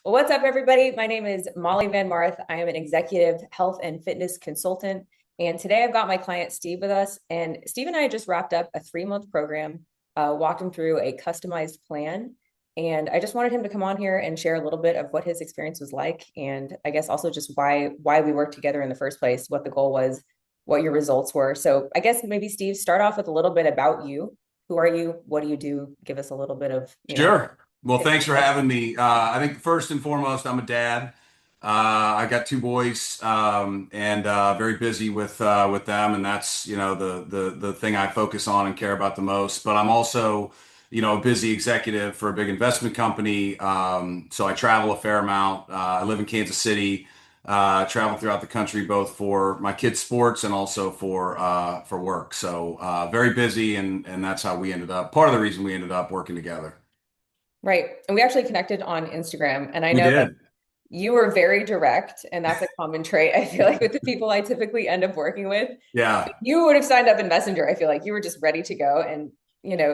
Well, what's up, everybody? My name is Molly Van Marth. I am an executive health and fitness consultant. And today I've got my client Steve with us. And Steve and I just wrapped up a 3-month program, walked him through a customized plan. And I just wanted him to come on here and share a little bit of what his experience was like. And I guess also just why we worked together in the first place, what the goal was, what your results were. So I guess maybe Steve, start off with a little bit about you. Who are you? What do you do? Give us a little bit of, Sure. Well, thanks for history. having me. I think first and foremost, I'm a dad. I got two boys, and very busy with them, and that's the thing I focus on and care about the most. But I'm also, a busy executive for a big investment company. So I travel a fair amount. I live in Kansas City. Travel throughout the country both for my kids' sports and also for work. So very busy, and that's how we ended up. Part of the reason we ended up working together. Right. And we actually connected on Instagram. And I We know like did. you were very direct, and that's a common trait. I feel like with the people I typically end up working with, Yeah. you would have signed up in Messenger. I feel like you were just ready to go. And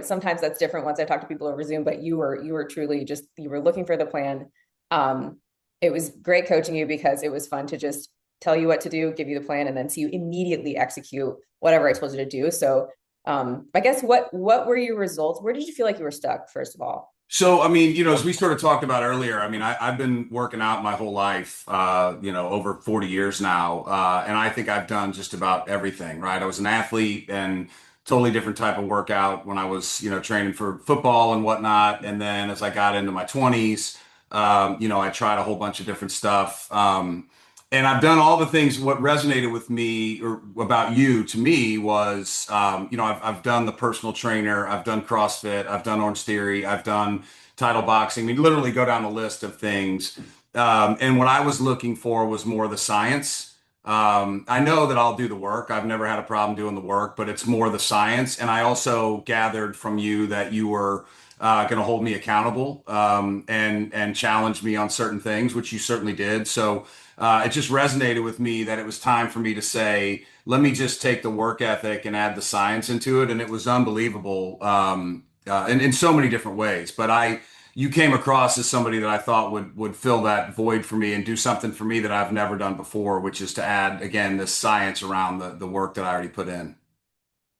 sometimes that's different once I talk to people over Zoom, but you were truly just you were looking for the plan. Um, it was great coaching you because it was fun to just tell you what to do, give you the plan, and then see you immediately execute whatever I told you to do. So I guess what were your results? Where did you feel like you were stuck, first of all? So, I mean, as we sort of talked about earlier, I mean, I've been working out my whole life, over 40 years now. And I think I've done just about everything, right? I was an athlete and totally different type of workout when I was, training for football and whatnot. And then as I got into my 20s, I tried a whole bunch of different stuff. And I've done all the things. What resonated with me or about you to me was, I've done the personal trainer, I've done CrossFit, I've done Orange Theory, I've done title boxing. I mean, literally go down the list of things. And what I was looking for was more the science. I know that I'll do the work. I've never had a problem doing the work, but it's more the science. And I also gathered from you that you were going to hold me accountable and challenge me on certain things, which you certainly did. So it just resonated with me that it was time for me to say, let me just take the work ethic and add the science into it. And it was unbelievable in so many different ways. But you came across as somebody that I thought would fill that void for me and do something for me that I've never done before, which is to add, again, this science around the work that I already put in.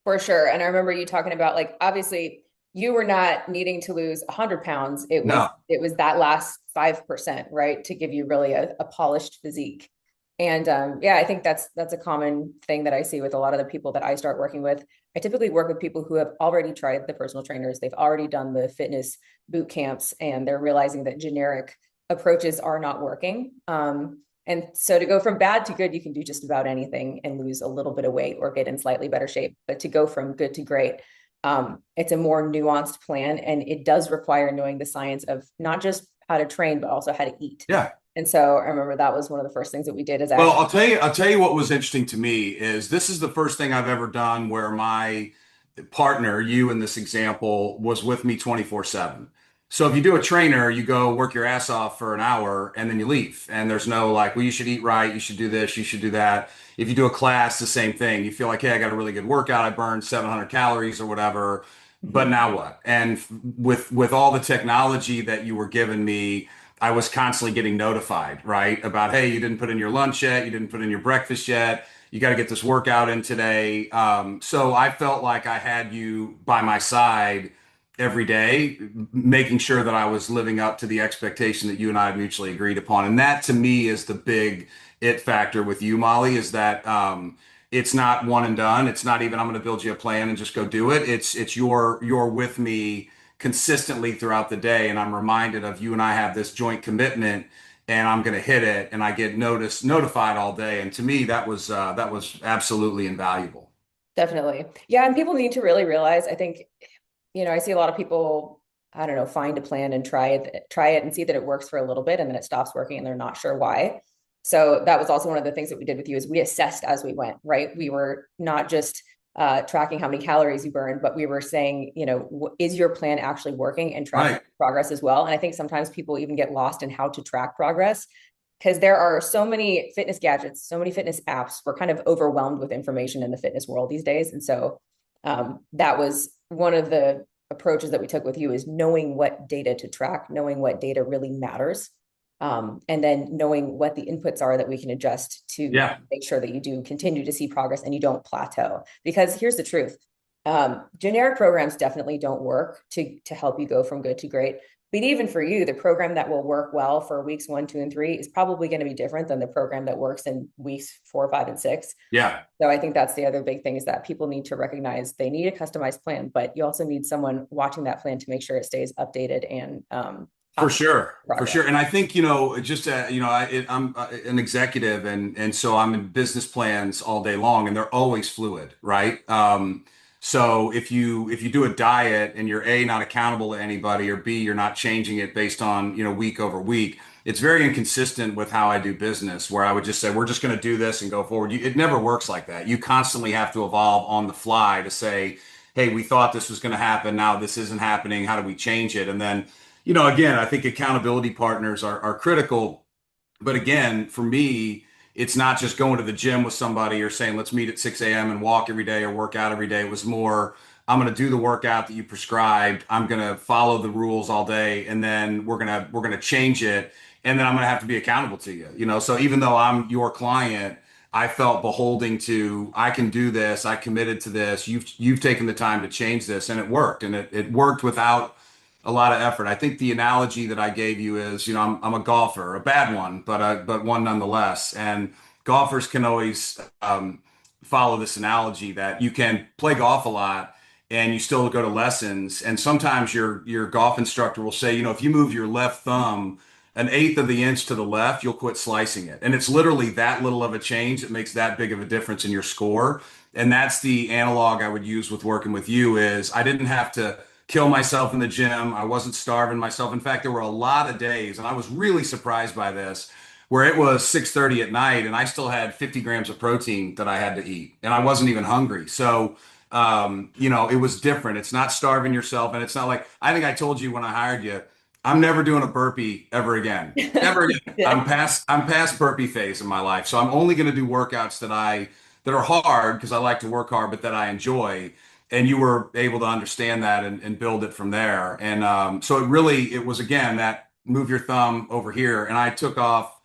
For sure. And I remember you talking about like obviously you were not needing to lose 100 pounds. It was No. it was that last 5%, right? To give you really a polished physique. And yeah, I think that's a common thing that I see with a lot of the people that I start working with. I typically work with people who have already tried the personal trainers, they've already done the fitness boot camps, and they're realizing that generic approaches are not working. And so to go from bad to good, you can do just about anything and lose a little bit of weight or get in slightly better shape. But to go from good to great, it's a more nuanced plan. And it does require knowing the science of not just how to train, but also how to eat. Yeah. And so I remember that was one of the first things that we did is Well, actually, I'll tell you what was interesting to me is this is the first thing I've ever done where my partner, you in this example, was with me 24/7. So if you do a trainer, you go work your ass off for an hour and then you leave. And there's no like, well, you should eat right, you should do this, you should do that. If you do a class, the same thing. You feel like, hey, I got a really good workout, I burned 700 calories or whatever. But now what? And with all the technology that you were giving me, I was constantly getting notified, right? About, hey, you didn't put in your lunch yet, you didn't put in your breakfast yet, you got to get this workout in today. So I felt like I had you by my side every day, making sure that I was living up to the expectation that you and I had mutually agreed upon. And that to me is the big it factor with you, Molly, is that it's not one and done. It's not even I'm going to build you a plan and just go do it. It's you're with me consistently throughout the day, and I'm reminded of you and I have this joint commitment, and I'm going to hit it, and I get notified all day. And to me, that was absolutely invaluable. definitely. Yeah. And people need to really realize, I think, I see a lot of people, I don't know, find a plan and try it and see that it works for a little bit and then it stops working and they're not sure why. So that was also one of the things that we did with you is we assessed as we went, right? We were not just tracking how many calories you burned, but we were saying, is your plan actually working and tracking Right. progress as well? And I think sometimes people even get lost in how to track progress because there are so many fitness gadgets, so many fitness apps. We're kind of overwhelmed with information in the fitness world these days. And so that was one of the approaches that we took with you is knowing what data to track, knowing what data really matters. And then knowing what the inputs are that we can adjust to Yeah, make sure that you do continue to see progress and you don't plateau. Because here's the truth. Generic programs definitely don't work to help you go from good to great. But even for you, the program that will work well for weeks 1, 2, and 3 is probably going to be different than the program that works in weeks 4, 5, and 6. yeah. So I think that's the other big thing is that people need to recognize they need a customized plan, but you also need someone watching that plan to make sure it stays updated and For optimal sure, for progress. sure. And I think, just I'm an executive, and so I'm in business plans all day long, and they're always fluid, right? So if you do a diet and you're A, not accountable to anybody, or B, you're not changing it based on, week over week, it's very inconsistent with how I do business, where I would just say, we're just going to do this and go forward. It never works like that. You constantly have to evolve on the fly to say, hey, we thought this was going to happen. Now this isn't happening. How do we change it? And then again, I think accountability partners are critical. But again, for me, it's not just going to the gym with somebody or saying, let's meet at 6 a.m. and walk every day or work out every day. It was more, I'm going to do the workout that you prescribed. I'm going to follow the rules all day. And then we're going to change it. And then I'm going to have to be accountable to you. So even though I'm your client, I felt beholding to, I can do this. I committed to this. You've taken the time to change this, and it worked. And it worked without a lot of effort. I think the analogy that I gave you is, I'm a golfer, a bad one, but one nonetheless. And golfers can always follow this analogy that you can play golf a lot and you still go to lessons. And sometimes your golf instructor will say, if you move your left thumb an eighth of the inch to the left, you'll quit slicing it. And it's literally that little of a change that makes that big of a difference in your score. And that's the analog I would use with working with you is I didn't have to kill myself in the gym. I wasn't starving myself. In fact, there were a lot of days, and I was really surprised by this, where it was 6:30 at night and I still had 50 grams of protein that I had to eat, and I wasn't even hungry. So, it was different. It's not starving yourself, and it's not like I think I told you when I hired you, I'm never doing a burpee ever again. Ever again. Yeah. I'm past burpee phase in my life. So I'm only going to do workouts that are hard because I like to work hard, but that I enjoy. And you were able to understand that and build it from there. And so it was again that move your thumb over here. And I took off,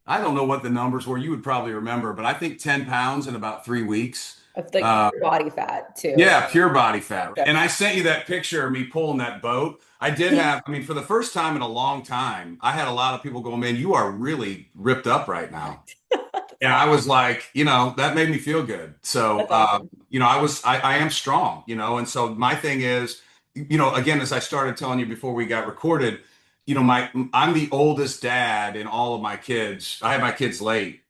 I don't know what the numbers were. You would probably remember, but I think 10 pounds in about 3 weeks. Of like Uh, pure body fat too. yeah, pure body fat. Yeah. And I sent you that picture of me pulling that boat. I did have, I mean, for the first time in a long time, I had a lot of people going, man, you are really ripped up right now. And I was like, that made me feel good. So, That's awesome. I am strong, and so my thing is, again, as I started telling you before we got recorded, I'm the oldest dad in all of my kids. I had my kids late.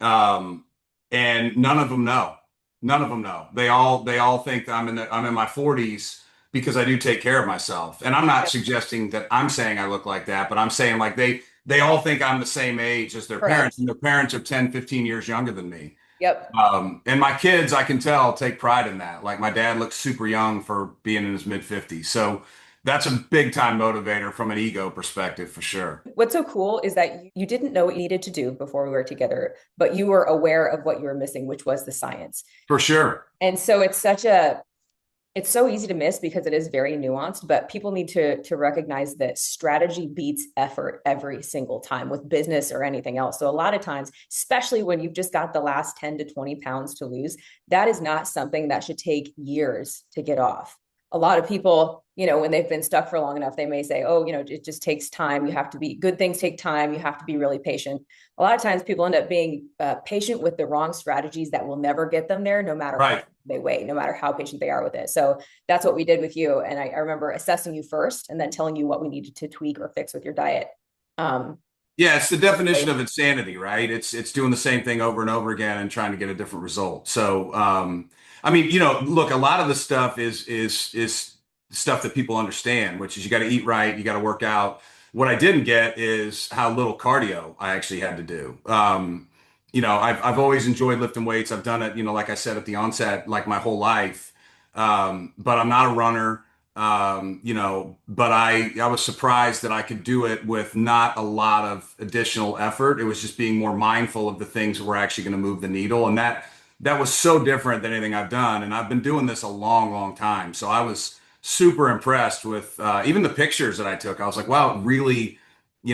Um, and none of them know. None of them know. They all think that I'm in my 40s because I do take care of myself. And I'm not Yep. suggesting that I'm saying I look like that, but I'm saying like they all think I'm the same age as their parents, Correct. and their parents are 10, 15 years younger than me. Yep. And my kids, I can tell, take pride in that. Like my dad looks super young for being in his mid 50s. So that's a big time motivator from an ego perspective for sure. What's so cool is that you didn't know what you needed to do before we were together, but you were aware of what you were missing, which was the science. For sure. And so it's so easy to miss because it is very nuanced, but people need to recognize that strategy beats effort every single time with business or anything else. So a lot of times, especially when you've just got the last 10 to 20 pounds to lose, that is not something that should take years to get off. A lot of people, when they've been stuck for long enough, they may say, oh, it just takes time. You have to be, good things take time. You have to be really patient. A lot of times people end up being patient with the wrong strategies that will never get them there, no matter how Right. they wait, no matter how patient they are with it. So that's what we did with you. And I remember assessing you first and then telling you what we needed to tweak or fix with your diet. Um, Yeah, it's the definition of insanity, right? It's doing the same thing over and over again and trying to get a different result. So, I mean, look, a lot of the stuff is stuff that people understand, which is you got to eat right, you got to work out. What I didn't get is how little cardio I actually had to do. I've always enjoyed lifting weights. I've done it, like I said at the onset, like my whole life. But I'm not a runner. But I was surprised that I could do it with not a lot of additional effort. It was just being more mindful of the things that were actually going to move the needle. And that was so different than anything I've done. And I've been doing this a long, long time. So I was super impressed with even the pictures that I took. I was like, wow, it really,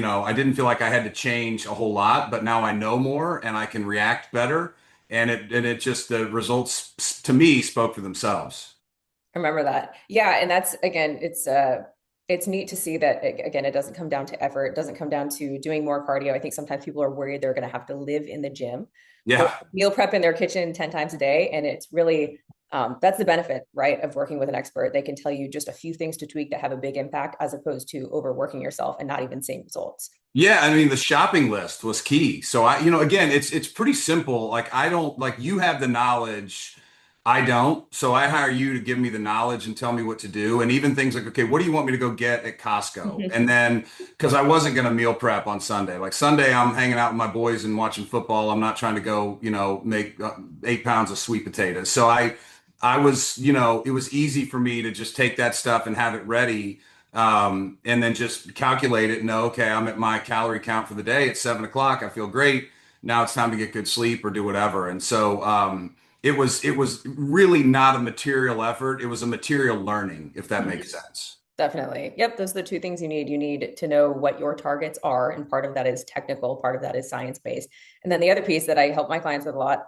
I didn't feel like I had to change a whole lot, but now I know more and I can react better. And it just, the results to me spoke for themselves. I remember that. Yeah, and that's again, it's neat to see that again, it doesn't come down to effort, it doesn't come down to doing more cardio. I think sometimes people are worried they're going to have to live in the gym or Yeah. meal prep in their kitchen 10 times a day. And it's really that's the benefit, right, of working with an expert. They can tell you just a few things to tweak that have a big impact as opposed to overworking yourself and not even seeing results. Yeah, I mean the shopping list was key. So again, it's pretty simple. Like I don't like you have the knowledge, I don't. So I hire you to give me the knowledge and tell me what to do. And even things like, okay, what do you want me to go get at Costco? And then because I wasn't going to meal prep on Sunday. Like Sunday, I'm hanging out with my boys and watching football. I'm not trying to go, make 8 pounds of sweet potatoes. So I was, it was easy for me to just take that stuff and have it ready, and then just calculate it and know, okay, I'm at my calorie count for the day. It's 7 o'clock. I feel great. Now it's time to get good sleep or do whatever. And so it was really not a material effort. It was a material learning, if that makes sense. Definitely. Yep. Those are the two things you need. You need to know what your targets are. And part of that is technical, part of that is science based. And then the other piece that I help my clients with a lot,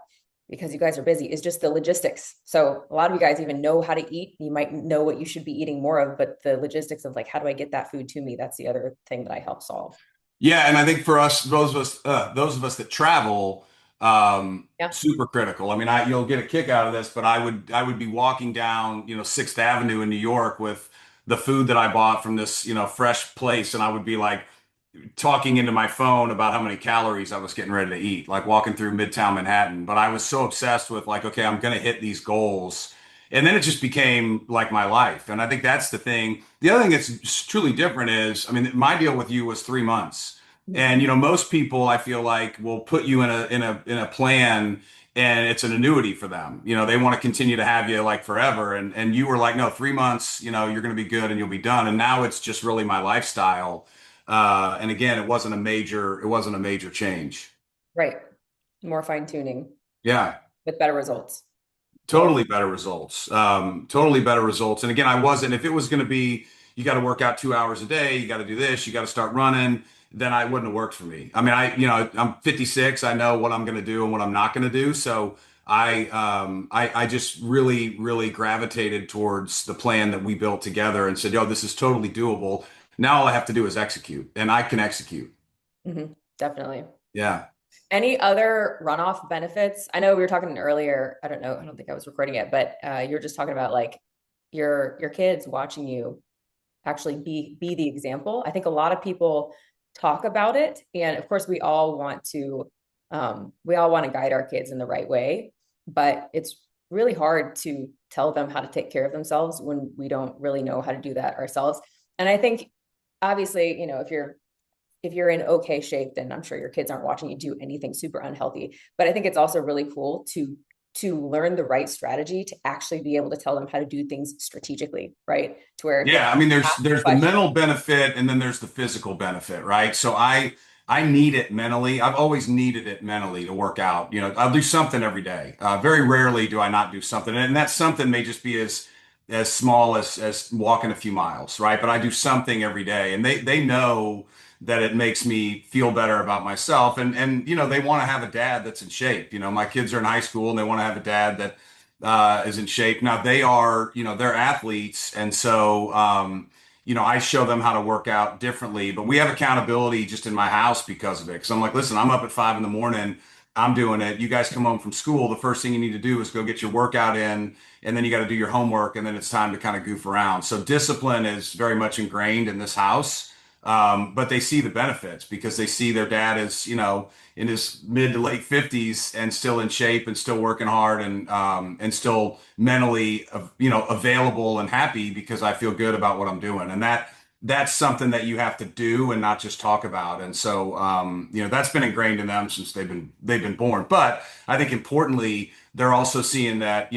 because you guys are busy, is just the logistics. So a lot of you guys even know how to eat. You might know what you should be eating more of, but the logistics of like, how do I get that food to me? That's the other thing that I help solve. Yeah, and I think for us, those of us that travel, Yeah. super critical. I mean, you'll get a kick out of this, but I would be walking down, Sixth Avenue in New York with the food that I bought from this, fresh place, and I would be like talking into my phone about how many calories I was getting ready to eat, like walking through Midtown Manhattan. But I was so obsessed with like, okay, I'm going to hit these goals. And then it just became like my life. And I think that's the thing. The other thing that's truly different is, I mean, my deal with you was 3 months. Mhm. And most people I feel like will put you in a plan and it's an annuity for them. They want to continue to have you like forever. And you were like, no, 3 months, you're going to be good and you'll be done. And now it's just really my lifestyle. And again, it wasn't a major change. Right. More fine tuning Yeah, with better results. Love totally better results. Totally better results. And again, I wasn't, if it was going to be, you got to work out 2 hours a day, you got to do this, you got to start running, then I wouldn't have worked for me. I mean, I'm 56. I know what I'm going to do and what I'm not going to do. So I just really, really gravitated towards the plan that we built together and said, yo, this is totally doable. Now all I have to do is execute, and I can execute. it. Definitely. Yeah. Any other runoff benefits? I know we were talking earlier. I don't know. I don't think I was recording it, but you're just talking about like your kids watching you actually be the example. I think a lot of people talk about it, and of course, we all want to guide our kids in the right way, but it's really hard to tell them how to take care of themselves when we don't really know how to do that ourselves. And I think obviously, if you're in okay shape, then I'm sure your kids aren't watching you do anything super unhealthy. But I think it's also really cool to learn the right strategy to actually be able to tell them how to do things strategically, right? To where they Yeah, I mean, there's ask there's the questions. mental benefit and then there's the physical benefit, right? So I need it mentally. I've always needed it mentally to work out. I'll do something every day. Very rarely do I not do something, and that something may just be as small as walking a few miles, right? But I do something every day, and they know that it makes me feel better about myself, and they want to have a dad that's in shape. My kids are in high school and they want to have a dad that is in shape. Now they are, they're athletes. And so, I show them how to work out differently, but we have accountability just in my house because of it. Cause I'm like, listen, I'm up at 5 in the morning. I'm doing it. You guys come home from school. The first thing you need to do is go get your workout in, and then you got to do your homework. And then it's time to kind of goof around. So discipline is very much ingrained in this house. But they see the benefits because they see their dad is, in his mid to late 50s and still in shape and still working hard and still mentally available and happy because I feel good about what I'm doing. And that's something that you have to do and not just talk about. And so that's been ingrained in them since they've been born. But I think importantly, they're also seeing that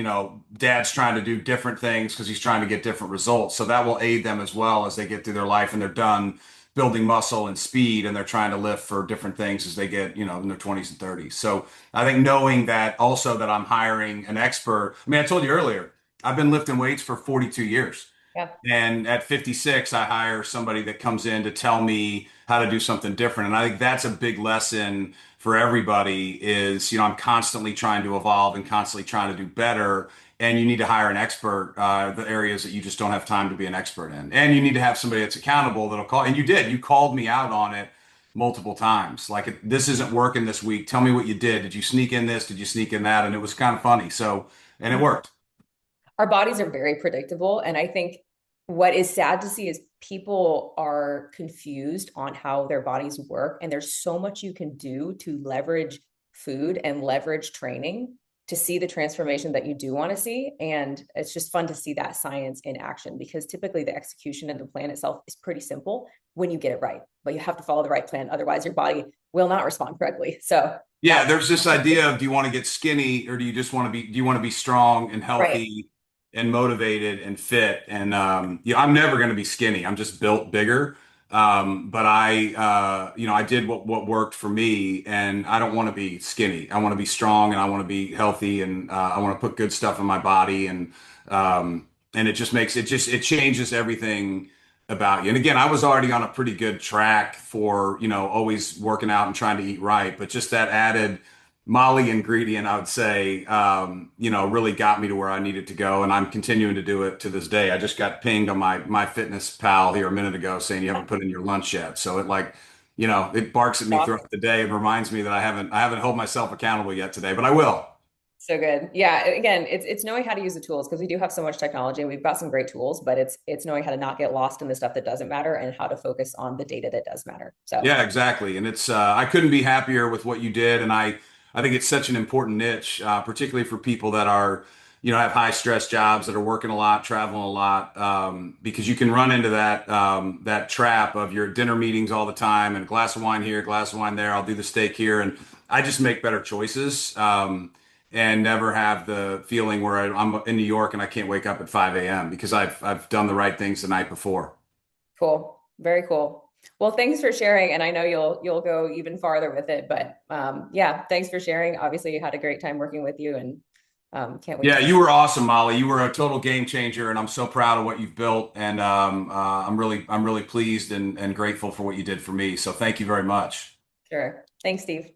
dad's trying to do different things because he's trying to get different results. So that will aid them as well as they get through their life and they're done building muscle and speed, and they're trying to lift for different things as they get, in their 20s and 30s. So I think knowing that also that I'm hiring an expert. I mean, I told you earlier, I've been lifting weights for 42 years. Yeah. And at 56, I hire somebody that comes in to tell me how to do something different. And I think that's a big lesson for everybody is, I'm constantly trying to evolve and constantly trying to do better. And you need to hire an expert, the areas that you just don't have time to be an expert in. And you need to have somebody that's accountable that'll call. And you did, you called me out on it multiple times. Like, this isn't working this week. Tell me what you did. Did you sneak in this? Did you sneak in that? And it was kind of funny. So, and it worked. Our bodies are very predictable. And I think what is sad to see is people are confused on how their bodies work. And there's so much you can do to leverage food and leverage training to see the transformation that you do want to see. And it's just fun to see that science in action because typically the execution and the plan itself is pretty simple when you get it right. But you have to follow the right plan. Otherwise, your body will not respond correctly. So Yeah, that's there's this idea of do you want to get skinny or do you just want to be do you want to be strong and right. healthy and motivated and fit? And I'm never going to be skinny. I'm just built bigger. But I did what worked for me, and I don't want to be skinny. I want to be strong and I want to be healthy and I want to put good stuff in my body and it just makes it changes everything about you. And again, I was already on a pretty good track for, always working out and trying to eat right, but just that added Molly ingredient, I would say, really got me to where I needed to go. And I'm continuing to do it to this day. I just got pinged on my fitness pal here a minute ago saying you haven't put in your lunch yet. So it barks at me throughout the day and reminds me that I haven't held myself accountable yet today, but I will. So good. Yeah. Again, it's knowing how to use the tools because we do have so much technology and we've got some great tools, but it's knowing how to not get lost in the stuff that doesn't matter and how to focus on the data that does matter. So Yeah, exactly. And I couldn't be happier with what you did. And I think it's such an important niche, particularly for people that are, have high stress jobs that are working a lot, traveling a lot, because you can run into that trap of your dinner meetings all the time and a glass of wine here, glass of wine there. I'll do the steak here. And I just make better choices, and never have the feeling where I'm in New York and I can't wake up at 5 a.m. because I've done the right things the night before. cool. Very cool. Well, thanks for sharing. And I know you'll go even farther with it, but yeah, thanks for sharing. Obviously, you had a great time working with you and can't wait Yeah, to. you were awesome, Molly. You were a total game changer, and I'm so proud of what you've built. And I'm really pleased and grateful for what you did for me. So thank you very much. Sure. Thanks, Steve.